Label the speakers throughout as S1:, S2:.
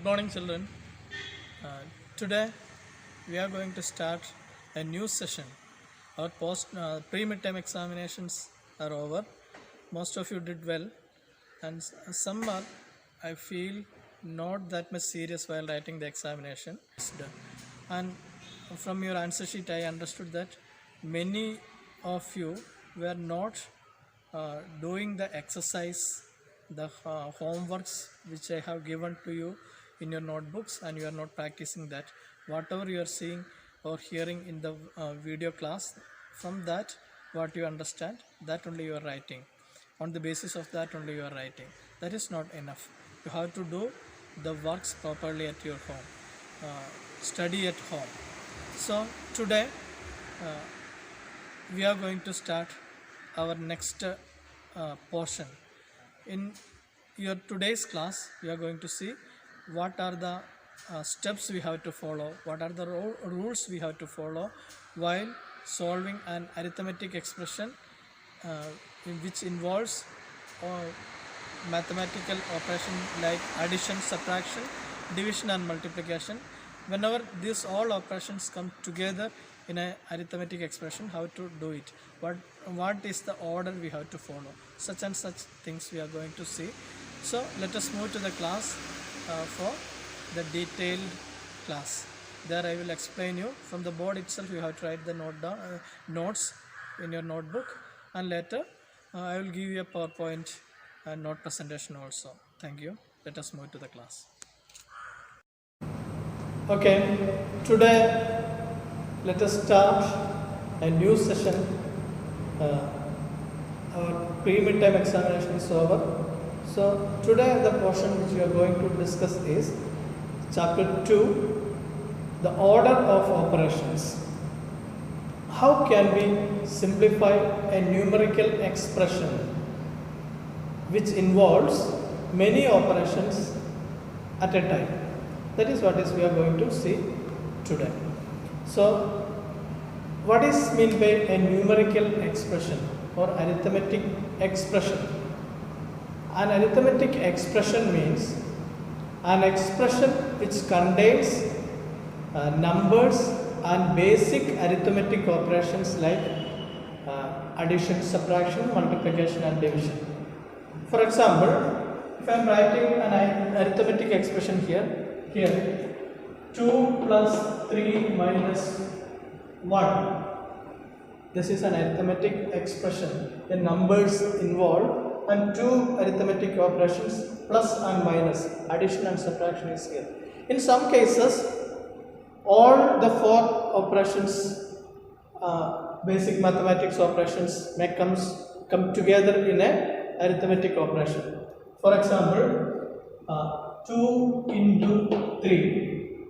S1: Good morning, children. Today we are going to start a new session. Our pre-midterm examinations are over. Most of you did well, and some are, I feel, not that much serious while writing the examination. And from your answer sheet, I understood that many of you were not doing the exercise, the homeworks which I have given to you in your notebooks, and you are not practicing that. Whatever you are seeing or hearing in the video class, from that what you understand, that only you are writing. On the basis of that only you are writing. That is not enough. You have to do the works properly at your home. Study at home. So today we are going to start our next portion. In your today's class, we are going to see what are the steps we have to follow, what are the rules we have to follow while solving an arithmetic expression which involves mathematical operation like addition, subtraction, division and multiplication. Whenever these all operations come together in an arithmetic expression, how to do it, what is the order we have to follow, such and such things we are going to see. So let us move to the class for the detailed class. There I will explain you from the board itself. You have to write the notes in your notebook, and later I will give you a PowerPoint note presentation also. Thank you. Let us move to the class. Okay, today let us start a new session. Our pre-midterm examination is over. So today the portion which we are going to discuss is chapter 2, the order of operations. How can we simplify a numerical expression which involves many operations at a time? That is what we are going to see today. So what is meant by a numerical expression or arithmetic expression? An arithmetic expression means an expression which contains numbers and basic arithmetic operations like addition, subtraction, multiplication and division. For example, if I am writing an arithmetic expression here 2 plus 3 minus 1. This is an arithmetic expression. The numbers involved and two arithmetic operations plus and minus, addition and subtraction is here. In some cases, all the four operations, basic mathematics operations may come together in a arithmetic operation. For example, 2 into 3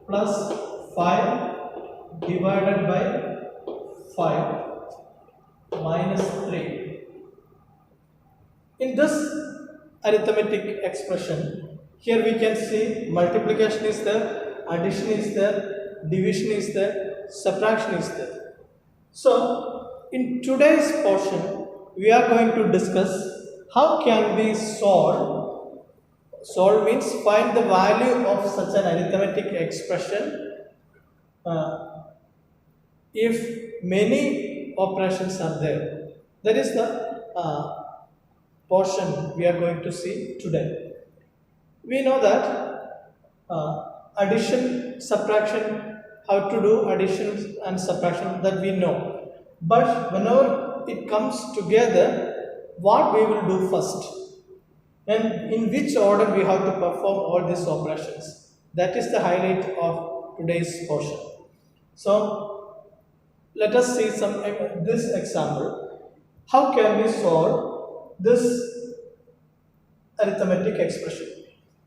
S1: plus 5 divided by 5 minus 3. In this arithmetic expression, here we can see multiplication is there, addition is there, division is there, subtraction is there. So in today's portion, we are going to discuss how can we solve means find the value of such an arithmetic expression if many operations are there. That is the portion we are going to see today. We know that addition, subtraction, how to do addition and subtraction, that we know. But whenever it comes together, what we will do first? And in which order we have to perform all these operations. That is the highlight of today's portion. So let us see this example. How can we solve this arithmetic expression?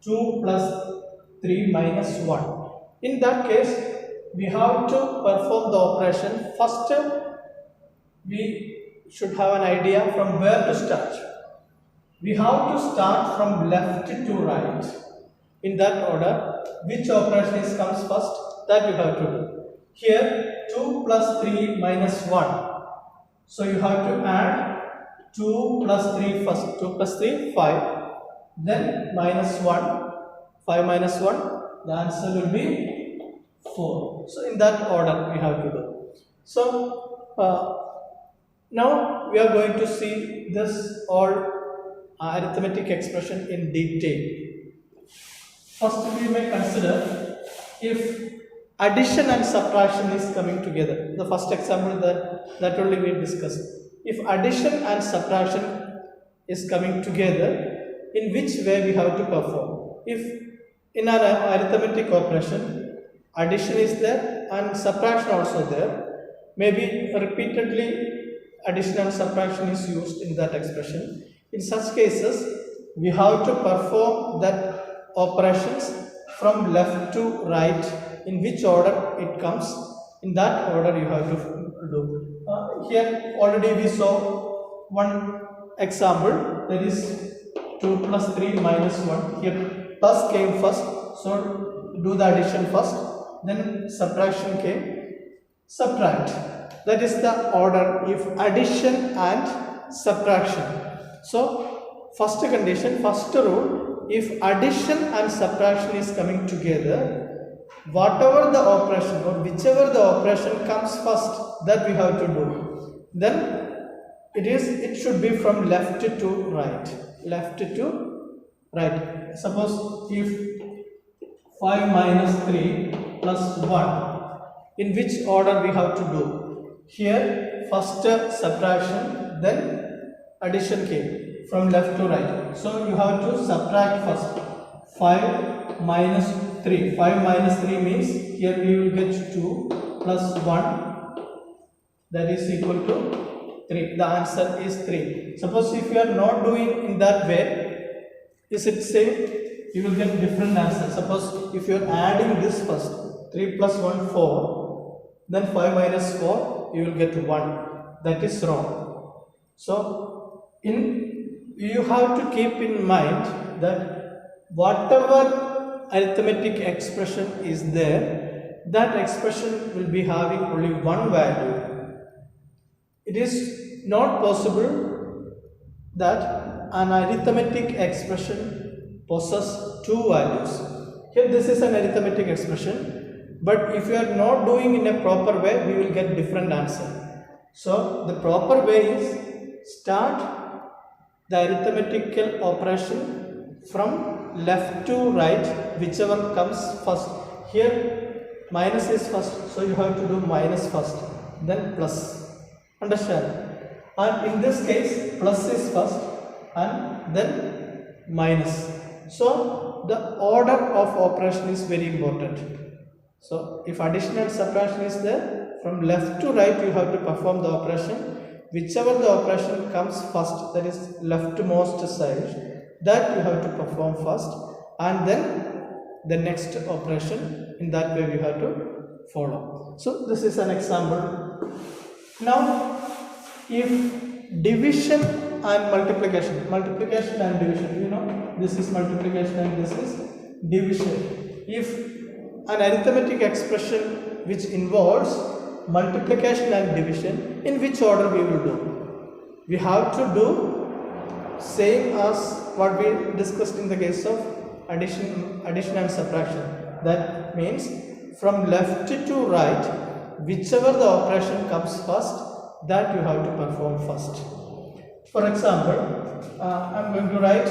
S1: 2 plus 3 minus 1. In that case, we have to perform the operation. First, we should have an idea from where to start. We have to start from left to right. In that order, which operation comes first, that you have to do. Here, 2 plus 3 minus 1. So you have to add 2 plus 3 first. 2 plus 3, 5. Then minus 1. 5 minus 1, the answer will be 4. So in that order we have to do. So now we are going to see this all arithmetic expression in detail. First we may consider if addition and subtraction is coming together. The first example that only we discussed. If addition and subtraction is coming together, in which way we have to perform? If in an arithmetic operation, addition is there and subtraction also there, maybe repeatedly addition and subtraction is used in that expression. In such cases, we have to perform that operations from left to right. In which order it comes, in that order you have to do. Here already we saw one example, that is 2 plus 3 minus 1. Here plus came first, so do the addition first, then subtraction came, subtract. That is the order if addition and subtraction. So first condition, first rule, if addition and subtraction is coming together, whatever the operation or whichever the operation comes first, that we have to do. Then it should be from left to right. Left to right. Suppose if 5 minus 3 plus 1, in which order we have to do? Here first subtraction, then addition came from left to right. So you have to subtract first. 5 minus 3. 5 minus 3 means here we will get 2 plus 1, that is equal to 3. The answer is 3. Suppose if you are not doing in that way, is it same? You will get different answer. Suppose if you are adding this first, 3 plus 1, 4, then 5 minus 4, you will get 1. That is wrong. So you have to keep in mind that whatever arithmetic expression is there, that expression will be having only one value. It is not possible that an arithmetic expression possesses two values. Here this is an arithmetic expression, but if you are not doing in a proper way, we will get different answer. So the proper way is start the arithmetical operation from left to right, whichever comes first. Here minus is first, so you have to do minus first, then plus. Understand? And in this case, plus is first and then minus. So the order of operation is very important. So if addition and subtraction is there, from left to right you have to perform the operation. Whichever the operation comes first, that is leftmost side, that you have to perform first, and then the next operation. In that way we have to follow. So this is an example. Now if division and multiplication and division, you know, this is multiplication and this is division. If an arithmetic expression which involves multiplication and division, in which order we will do? We have to do same as what we discussed in the case of addition and subtraction. That means from left to right, whichever the operation comes first, that you have to perform first. For example, I am going to write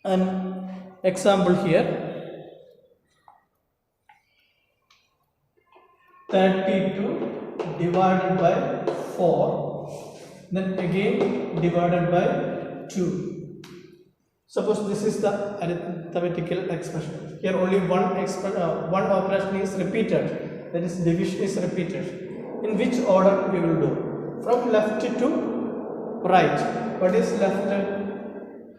S1: an example here. 32 divided by 4, then again divided by 2. Suppose this is the arithmetical expression. Here only one operation is repeated, that is division is repeated. In which order we will do? From left to right. What is left?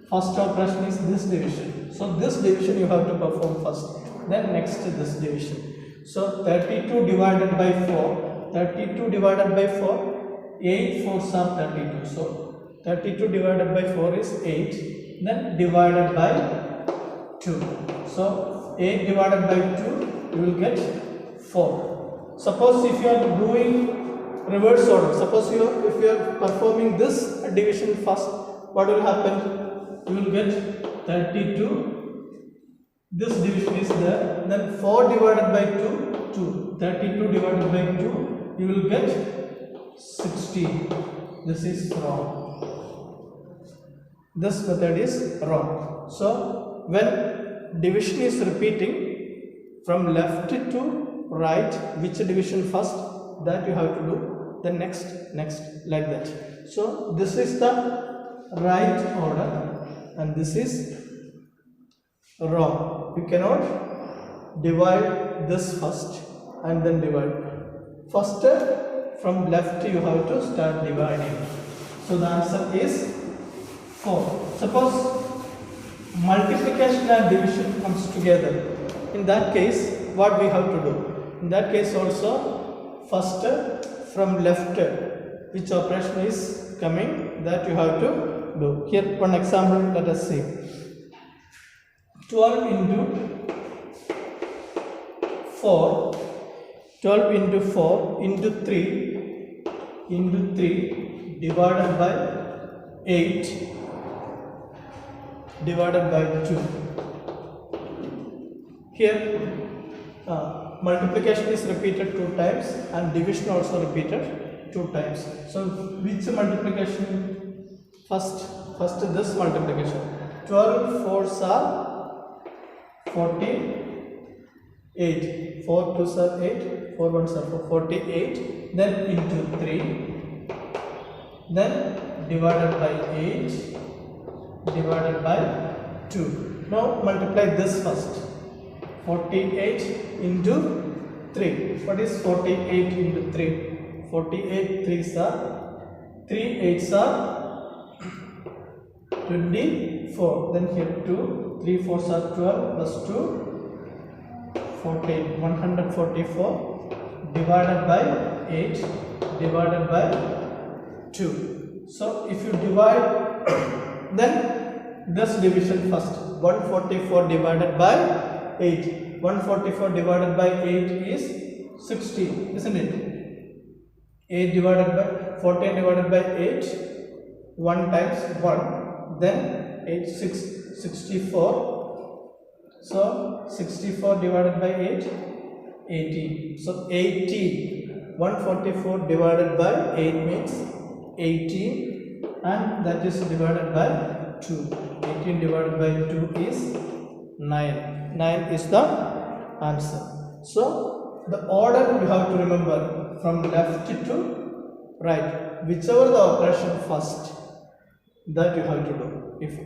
S1: First operation is this division. So this division you have to perform first. Then next this division. So 32 divided by 4. 32 divided by 4. 8 4s are 32. So 32 divided by 4 is 8. Then divided by 2. So 8 divided by 2, you will get 4. Suppose if you are doing reverse order, suppose if you are performing this division first, what will happen? You will get 32 this division is there, then 4 divided by 2, 2, 32 divided by 2, you will get 60. This is wrong. This method is wrong. So when division is repeating from left to right, which division first, that you have to do, the next, like that. So this is the right order and this is wrong. You cannot divide this first and then divide. First from left you have to start dividing. So the answer is 4. Suppose multiplication and division comes together. In that case, what we have to do? In that case also, first from left, which operation is coming, that you have to do. Here one example, let us see. 12 into 4, 12 into 4 into 3 divided by 8 divided by 2. Here multiplication is repeated 2 times and division also repeated 2 times. So which multiplication first? First this multiplication. 12 4s are 48. 4 2s are 8. 4 1s are 48. Then into 3. Then divided by 8 divided by 2. Now multiply this first. 48 into 3. What is 48 into 3? 48 3s are 3 8s are 24. Then here 2. 3 4s are 12 plus 2 14. 144 divided by 8 divided by 2. So if you divide then this division first. 144 divided by 8. 144 divided by 8 is 16, isn't it? 8 divided by 14 divided by 8, 1 times 1, then 8 6 64. So 64 divided by 8, 18. So 18. 144 divided by 8 means 18, and that is divided by 2. 18 divided by 2 is 9. 9 is the answer. So the order you have to remember from left to right. Whichever the operation first, that you have to do. If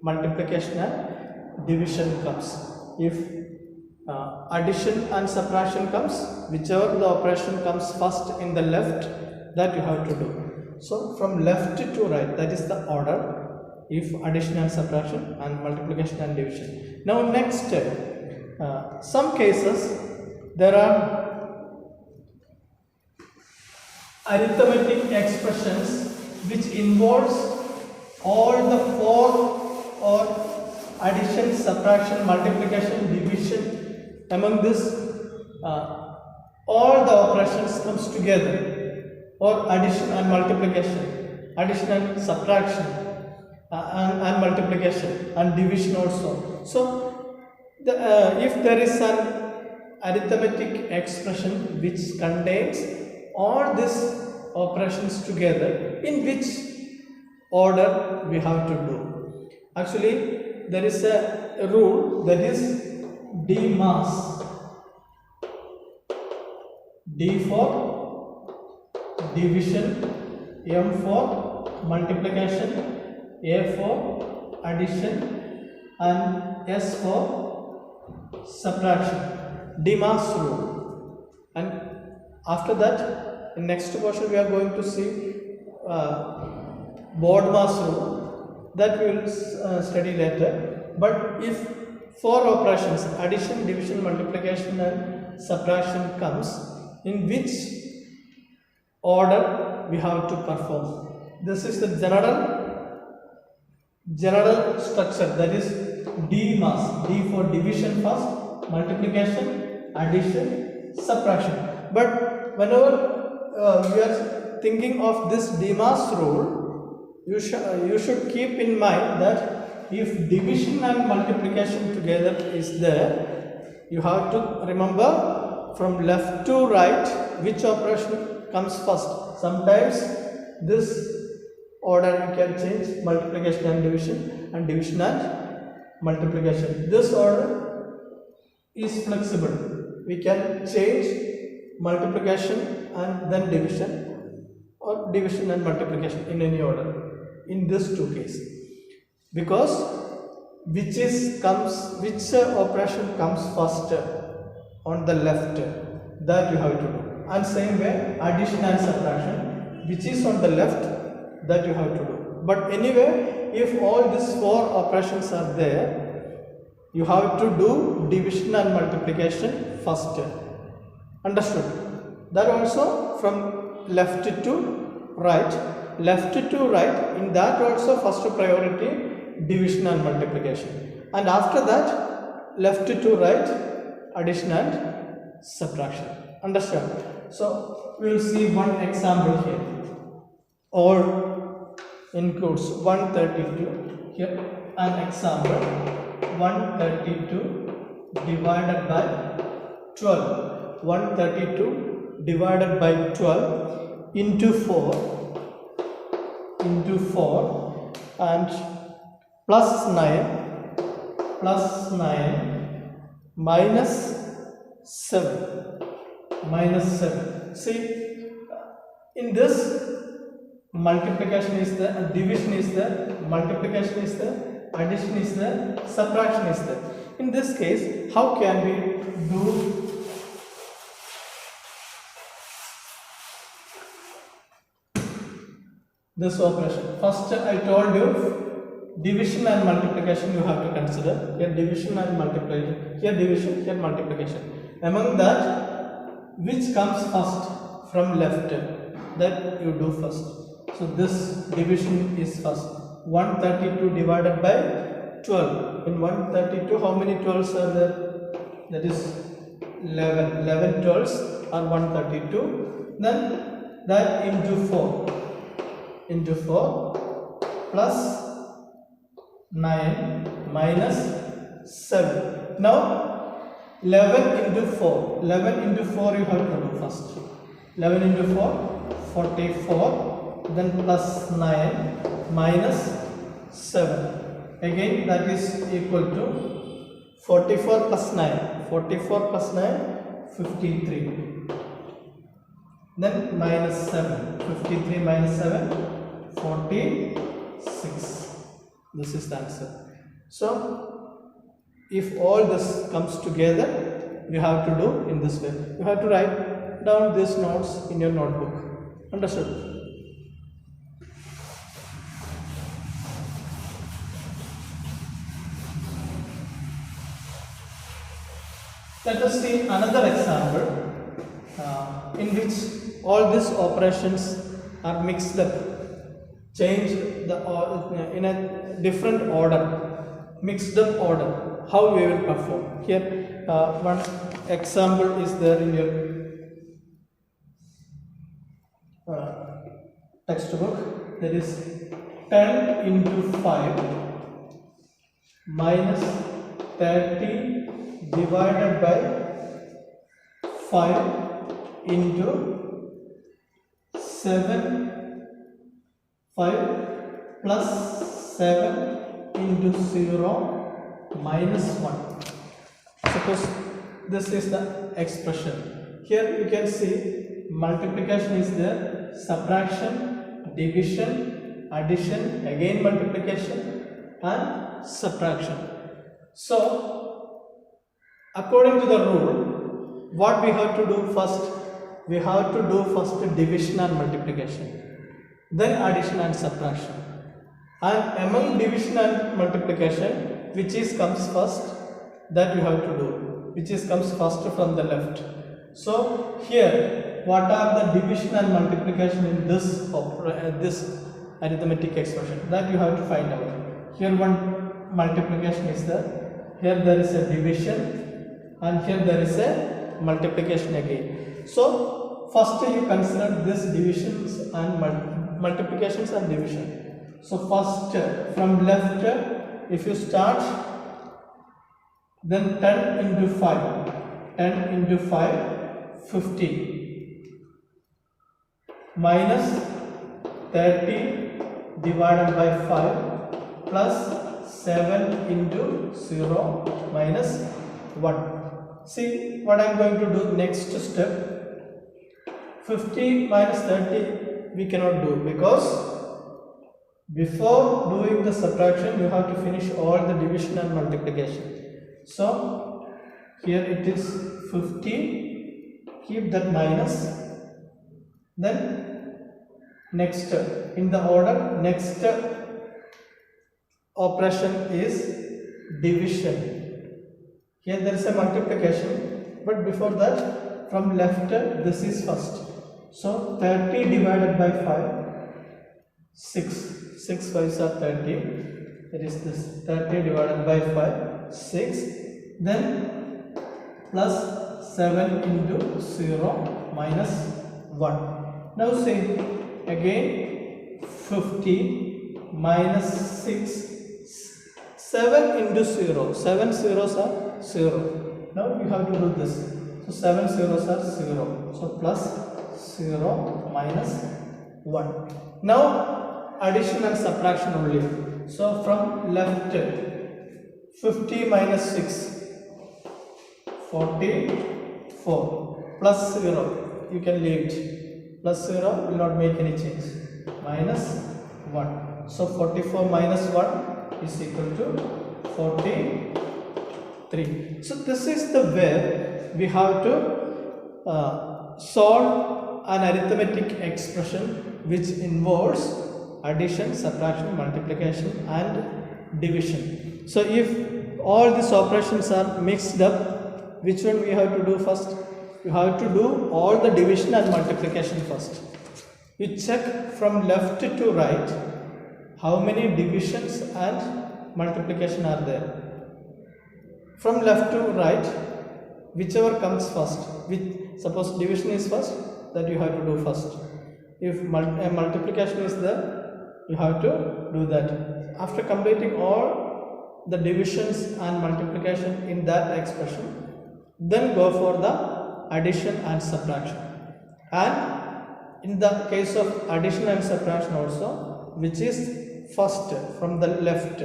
S1: multiplication and division comes, if addition and subtraction comes, whichever the operation comes first in the left, that you have to do. So from left to right, that is the order. If addition and subtraction and multiplication and division. Now next, some cases there are arithmetic expressions which involves all the 4 or addition, subtraction, multiplication, division. Among this, all the operations comes together, or addition and multiplication, addition and subtraction. And multiplication and division also. So if there is an arithmetic expression which contains all these operations together, in which order we have to do? Actually there is a rule, that is D mass. D for division, M for multiplication, A for addition, and S for subtraction. DMAS rule. And after that, in next portion we are going to see BODMAS rule. That we will study later. But if 4 operations, addition, division, multiplication and subtraction comes, in which order we have to perform? This is the general structure, that is DMAS. D for division first, multiplication, addition, subtraction. But whenever we are thinking of this DMAS rule, you should keep in mind that if division and multiplication together is there, you have to remember from left to right which operation comes first. Sometimes this order you can change, multiplication and division and multiplication. This order is flexible. We can change multiplication and then division, or division and multiplication in any order in this two cases, because which operation comes first on the left, that you have to do. And same way addition and subtraction, which is on the left, that you have to do. But anyway, if all these four operations are there, you have to do division and multiplication first. Understood? That also from left to right. Left to right, in that also first priority division and multiplication. And after that, left to right, addition and subtraction. Understand? So we will see one example here. Or includes 132. Here an example: 132 divided by 12. 132 divided by 12 into 4 and plus 9 minus 7. See, in this multiplication is there, division is there, multiplication is there, addition is there, subtraction is there. In this case, how can we do this operation? First, I told you division and multiplication you have to consider. Here division and multiplication, here division, here multiplication. Among that, which comes first from left, that you do first. So this division is first. 132 divided by 12. In 132, how many 12s are there? That is 11. 11 12s are 132. Then that into 4. Into 4 plus 9 minus 7. Now 11 into 4. 11 into 4 you have to do first. 11 into 4, 44. Then plus 9 minus 7. Again that is equal to 44 plus 9. 44 plus 9, 53. Then minus 7. 53 minus 7, 46. This is the answer. So if all this comes together, you have to do in this way. You have to write down these notes in your notebook. Understood? Let us see another example in which all these operations are mixed up, changed in a different order, mixed up order. How we will perform? Here one example is there in your textbook. That is 10 into 5 minus 30 divided by 5 into 7, 5 plus 7 into 0 minus 1. Suppose this is the expression. Here you can see multiplication is there, subtraction, division, addition, again multiplication and subtraction. So according to the rule, what we have to do first? We have to do first division and multiplication, then addition and subtraction. And among division and multiplication, which is comes first, that you have to do, which is comes first from the left. So here, what are the division and multiplication in this arithmetic expression? That you have to find out. Here one multiplication is there, here there is a division, and here there is a multiplication again. So first you consider this divisions and multiplications and division. So first from left if you start, then 10 into 5, 10 into 5, 50, minus 30 divided by 5 plus 7 into 0 minus 1. See what I am going to do next step. 50 minus 30 we cannot do, because before doing the subtraction you have to finish all the division and multiplication. So here it is 50, keep that minus, then next in the order, next operation is division. Here there is a multiplication, but before that, from left this is first. So 30 divided by 5, 6 5s are 30, that is this 30 divided by 5, 6, then plus 7 into 0 minus 1. Now see again 50 minus 6, 7 into 0, 7 zeros are 0. Now you have to do this. So 7 zeros are 0. So plus 0 minus 1. Now addition and subtraction only. So from left, 50 minus 6, 44, plus 0, you can leave it. Plus 0 will not make any change. Minus 1. So 44 minus 1 is equal to 43. So this is the way we have to solve an arithmetic expression which involves addition, subtraction, multiplication and division. So if all these operations are mixed up, which one we have to do first? You have to do all the division and multiplication first. You check from left to right how many divisions and multiplication are there. From left to right, whichever comes first. Suppose division is first, that you have to do first. If multiplication is there, you have to do that. After completing all the divisions and multiplication in that expression, then go for the addition and subtraction. And in the case of addition and subtraction also, which is first from the left,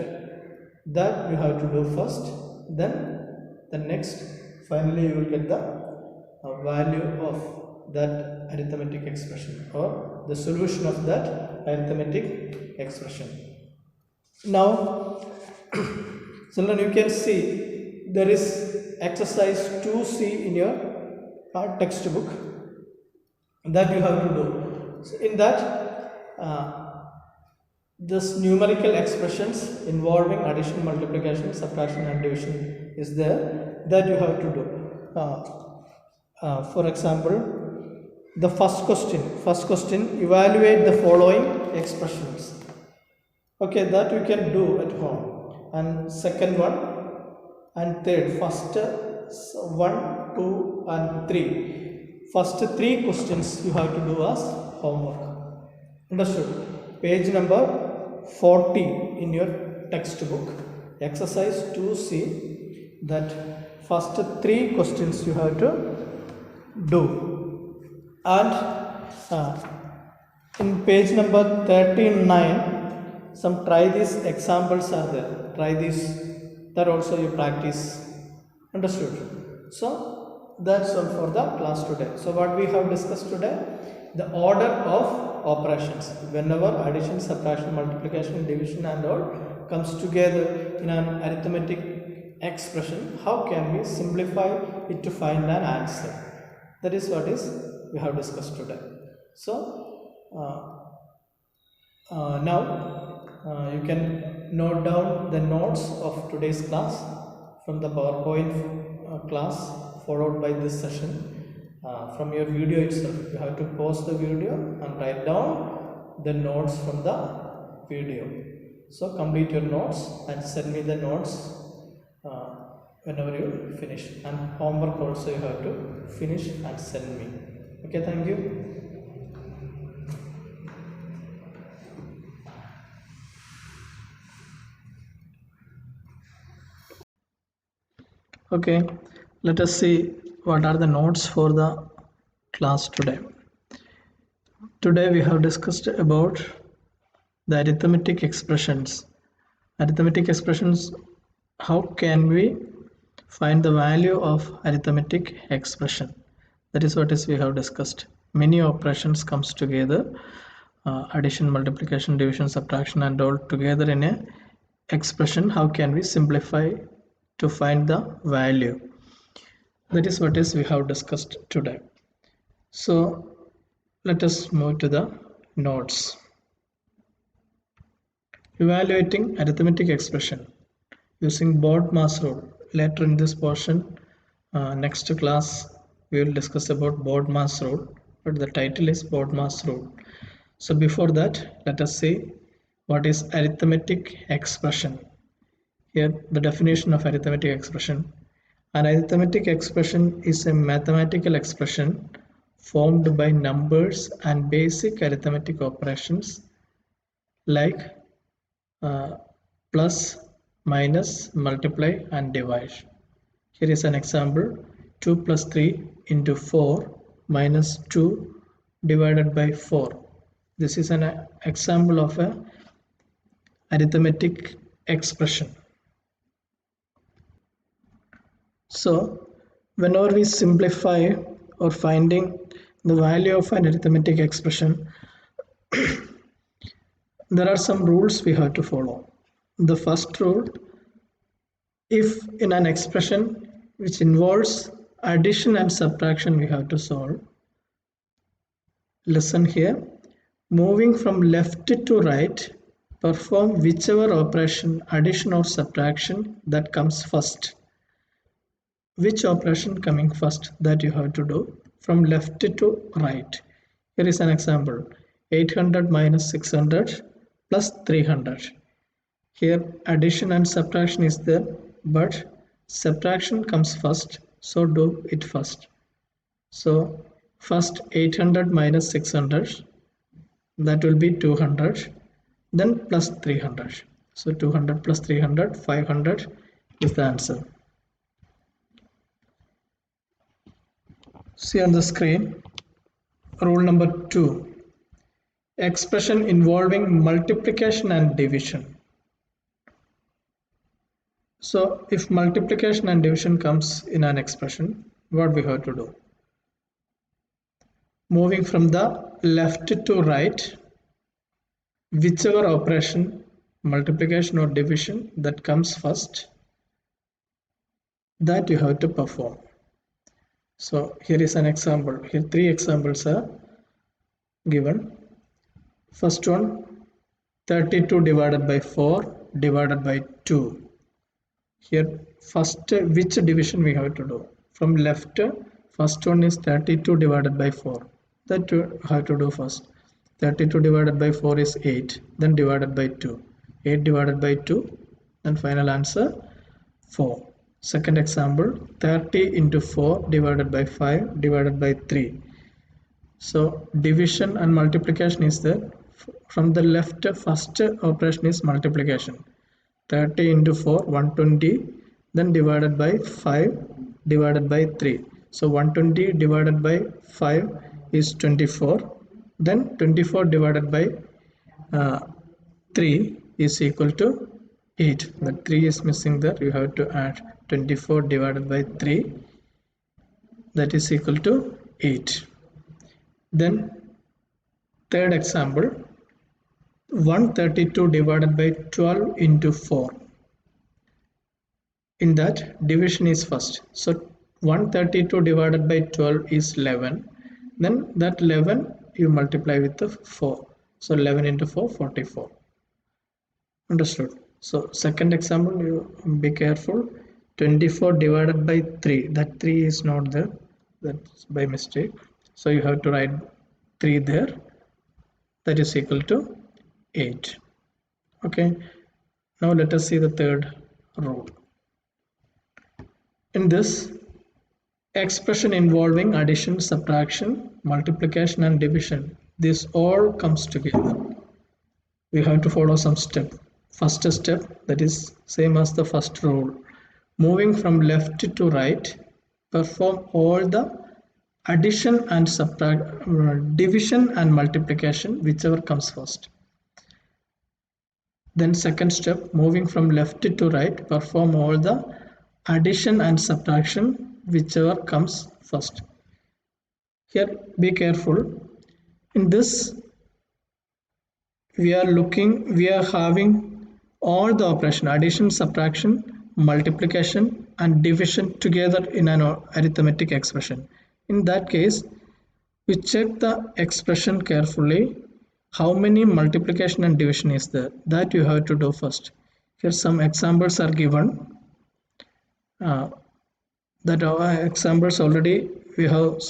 S1: that you have to do first, then the next, finally you will get the value of that arithmetic expression or the solution of that arithmetic expression. Now children, you can see there is exercise 2C in your textbook that you have to do. So in that this numerical expressions involving addition, multiplication, subtraction and division is there, that you have to do. For example, the first question, evaluate the following expressions. Okay, that you can do at home. And second one and third, first 1, 2 and 3. First 3 questions you have to do as homework. Understood? Page number 40 in your textbook, exercise 2C, that first 3 questions you have to do. And in page number 39, some try these examples are there. Try these, that also you practice. Understood? So that's all for the class today. So what we have discussed today, the order of operations. Whenever addition, subtraction, multiplication, division and all comes together in an arithmetic expression, how can we simplify it to find an answer? That is what we have discussed today. So now you can note down the notes of today's class from the PowerPoint class followed by this session. From your video itself, you have to pause the video and write down the notes from the video. So complete your notes and send me the notes whenever you finish, and homework also you have to finish and send me. Okay, thank you. Okay, let us see what are the notes for the class today. Today we have discussed about the arithmetic expressions. Arithmetic expressions, how can we find the value of arithmetic expression? That is what is we have discussed. Many operations comes together, addition, multiplication, division, subtraction and all together in a expression. How can we simplify to find the value? That is what is we have discussed today. So let us move to the notes. Evaluating arithmetic expression using BODMAS rule. Later in this portion, next class, we will discuss about BODMAS rule, but the title is BODMAS rule. So before that, let us see what is arithmetic expression. Here, the definition of arithmetic expression. An arithmetic expression is a mathematical expression formed by numbers and basic arithmetic operations like plus, minus, multiply and divide. Here is an example: 2 plus 3 into 4 minus 2 divided by 4. This is an example of a arithmetic expression. So whenever we simplify or finding the value of an arithmetic expression, there are some rules we have to follow. The first rule: if in an expression which involves addition and subtraction we have to solve, listen here, moving from left to right, perform whichever operation, addition or subtraction, that comes first. Which operation coming first, that you have to do from left to right. Here is an example: 800 minus 600 plus 300. Here addition and subtraction is there, but subtraction comes first, so do it first. So first 800 minus 600, that will be 200, then plus 300. So 200 plus 300, 500 is the answer. See on the screen, rule number 2, expression involving multiplication and division. So if multiplication and division comes in an expression, what we have to do? Moving from the left to right, whichever operation, multiplication or division, that comes first, that you have to perform. So here is an example. Here 3 examples are given. First one, 32 divided by 4 divided by 2. Here first, which division we have to do? From left, first one is 32 divided by 4. That you have to do first. 32 divided by 4 is 8, then divided by 2. 8 divided by 2, and final answer 4. Second example, 30 into 4 divided by 5 divided by 3. So division and multiplication is there. From the left, first operation is multiplication. 30 into 4, 120, then divided by 5 divided by 3. So 120 divided by 5 is 24, then 24 divided by 3 is equal to 8. The 3 is missing there, you have to add 24 divided by 3, that is equal to 8. Then third example, 132 divided by 12 into 4. In that, division is first. So 132 divided by 12 is 11. Then that 11 you multiply with the 4. So 11 into 4, 44. Understood? So second example, you be careful. 24 divided by 3. That 3 is not there. That's by mistake. So you have to write 3 there. That is equal to 8. Okay. Now let us see the third rule. In this, expression involving addition, subtraction, multiplication and division, this all comes together. We have to follow some step. First step, that is same as the first rule. moving from left to right, perform all the addition and division and multiplication, whichever comes first. Then second step, moving from left to right, perform all the addition and subtraction, whichever comes first. Here be careful. In this we are having all the operation addition, subtraction, multiplication and division together in an arithmetic expression. In that case, we check the expression carefully. How many multiplication and division is there? That you have to do first. Here some examples are given. That our examples already we have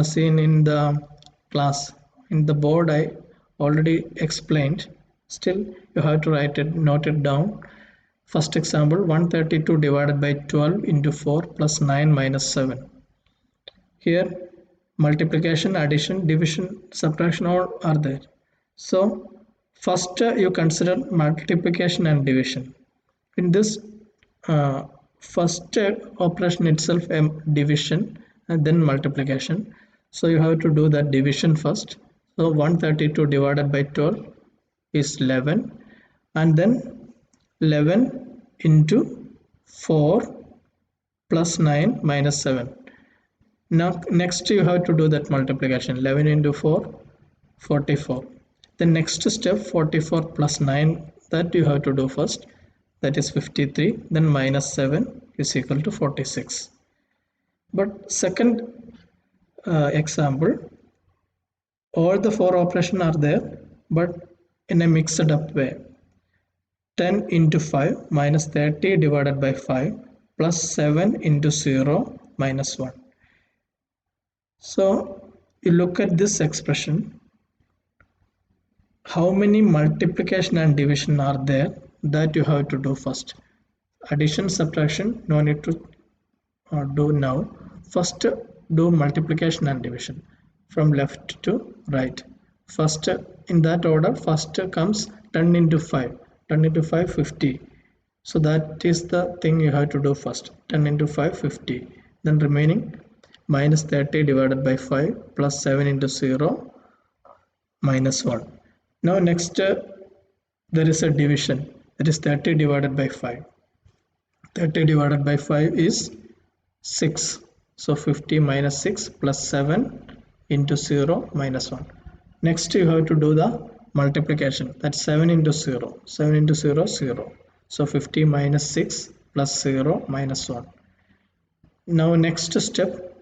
S1: seen in the class. In the board I already explained. Still you have to note it down. First example, 132 divided by 12 into 4 plus 9 minus 7. Here multiplication, addition, division, subtraction all are there. So first you consider multiplication and division. In this first operation itself division and then multiplication. So you have to do that division first. So 132 divided by 12 is 11, and then 11 into 4 plus 9 minus 7. Now next you have to do that multiplication. 11 into 4, 44. The next step, 44 plus 9, that you have to do first, that is 53, then minus 7 is equal to 46. But second example, all the four operations are there but in a mixed up way. 10 into 5 minus 30 divided by 5 plus 7 into 0 minus 1. So you look at this expression, how many multiplication and division are there, that you have to do first. Addition, subtraction, no need to do now. First do multiplication and division from left to right. First in that order, first comes 10 into 5. 10 into 5, 50. So that is the thing you have to do first. 10 into 5, 50. Then remaining minus 30 divided by 5 plus 7 into 0 minus 1. Now next there is a division, that is 30 divided by 5. 30 divided by 5 is 6. So 50 minus 6 plus 7 into 0 minus 1. Next you have to do the multiplication, that's 7 into 0. 7 into 0, 0. So 50 minus 6 plus 0 minus 1. Now next step,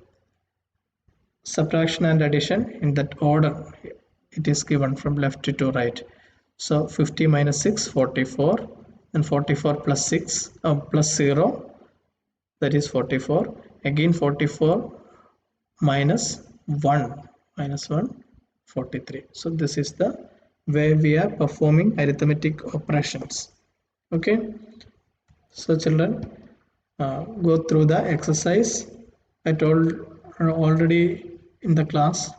S1: subtraction and addition in that order it is given from left to right. So 50 minus 6, 44, and 44 plus 6 plus 0, that is 44. Again 44 minus 1, 43. So this is the way we are performing arithmetic operations. Okay, so children, go through the exercise. I told already in the class,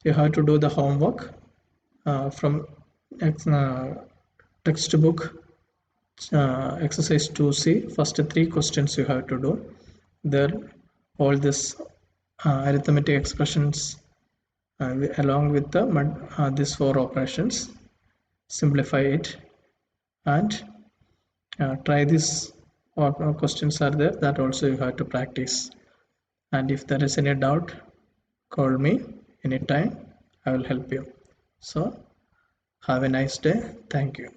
S1: you have to do the homework from textbook exercise 2C. First 3 questions you have to do. There all this arithmetic expressions along with the these 4 operations. Simplify it and try this. Or questions are there, that also you have to practice. And if there is any doubt, call me anytime. I will help you. So have a nice day. Thank you.